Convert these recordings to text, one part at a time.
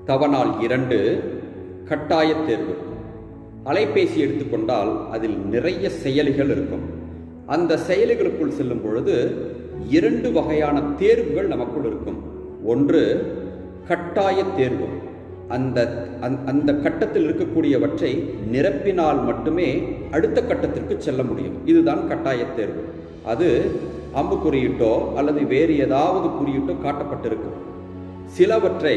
தவநாள் 2 கட்டாயத் தேர்வு. அலைபேசி எடுத்துக்கொண்டால் அதில் நிறைய செயலிகள் இருக்கும். அந்த செயலிகளுக்குள் செல்லும் பொழுது 2 வகையான தேர்வுகள் நமக்குள் இருக்கும். ஒன்று கட்டாயத் தேர்வு. அந்த கட்டத்தில் இருக்கக்கூடியவற்றை நிரப்பினால் மட்டுமே அடுத்த கட்டத்திற்கு செல்ல முடியும். இதுதான் கட்டாயத் தேர்வு. அது அம்பு குறியிட்டோ அல்லது வேறு ஏதாவது குறியிட்டோ காட்டப்பட்டிருக்கும். சிலவற்றை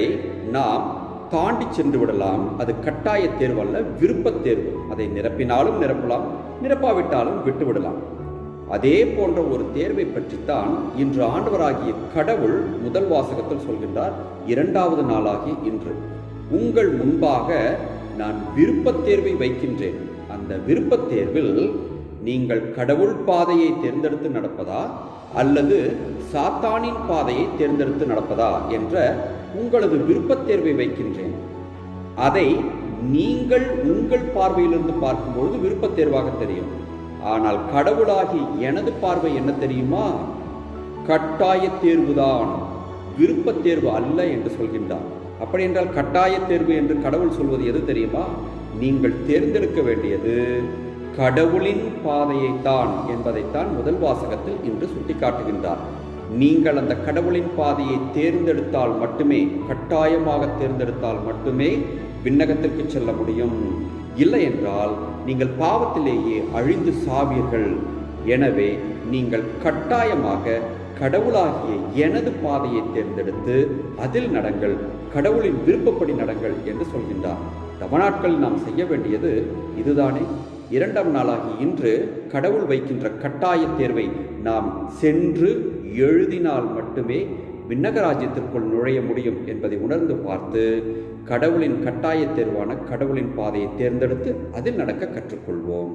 நாம் தாண்டி சென்று விடலாம். அது கட்டாய தேர்வு அல்ல, விருப்பத் தேர்வு. அதை நிரப்பினாலும் நிரப்பலாம், நிரப்பாவிட்டாலும் விட்டுவிடலாம். அதே போன்ற ஒரு தேர்வை பற்றித்தான் இன்று ஆண்டவராகிய கடவுள் முதல் வாசகத்தில் சொல்கின்றார். 2வது நாளாகிய இன்று உங்கள் முன்பாக நான் விருப்பத் தேர்வை வைக்கின்றேன். அந்த விருப்பத் தேர்வில் நீங்கள் கடவுள் பாதையை தேர்ந்தெடுத்து நடப்பதா அல்லது சாத்தானின் பாதையை தேர்ந்தெடுத்து நடப்பதா என்ற உங்களது விருப்பத் தேர்வை வைக்கின்றேன். அதை நீங்கள் உங்கள் பார்வையிலிருந்து பார்க்கும்பொழுது விருப்பத் தேர்வாக தெரியும். ஆனால் கடவுளாகி எனது பார்வை என்ன தெரியுமா? கட்டாய தேர்வுதான், விருப்பத் தேர்வு அல்ல என்று சொல்கின்றார். அப்படி என்றால் கட்டாய தேர்வு என்று கடவுள் சொல்வது எது தெரியுமா? நீங்கள் தேர்ந்தெடுக்க வேண்டியது கடவுளின் பாதையைத்தான் என்பதைத்தான் முதல் வாசகத்தில் இன்று சுட்டிக்காட்டுகின்றார். நீங்கள் அந்த கடவுளின் பாதையை தேர்ந்தெடுத்தால் மட்டுமே, கட்டாயமாக தேர்ந்தெடுத்தால் மட்டுமே விண்ணகத்திற்கு செல்ல முடியும். இல்லை என்றால் நீங்கள் பாவத்திலேயே அழிந்து சாவீர்கள். எனவே நீங்கள் கட்டாயமாக கடவுளாகிய எனது பாதையை தேர்ந்தெடுத்து அதில் நடங்கள், கடவுளின் விருப்பப்படி நடங்கள் என்று சொல்கின்றார். தவநாட்களில் நாம் செய்ய வேண்டியது இதுதானே. 2ஆம் நாளாகி இன்று கடவுள் வைக்கின்ற கட்டாய தேர்வை நாம் சென்று எழுதினால் மட்டுமே விண்ணகராஜ்யத்திற்குள் நுழைய முடியும் என்பதை உணர்ந்து பார்த்து கடவுளின் கட்டாய தேர்வான கடவுளின் பாதையை தேர்ந்தெடுத்து அதில் நடக்க கற்றுக்கொள்வோம்.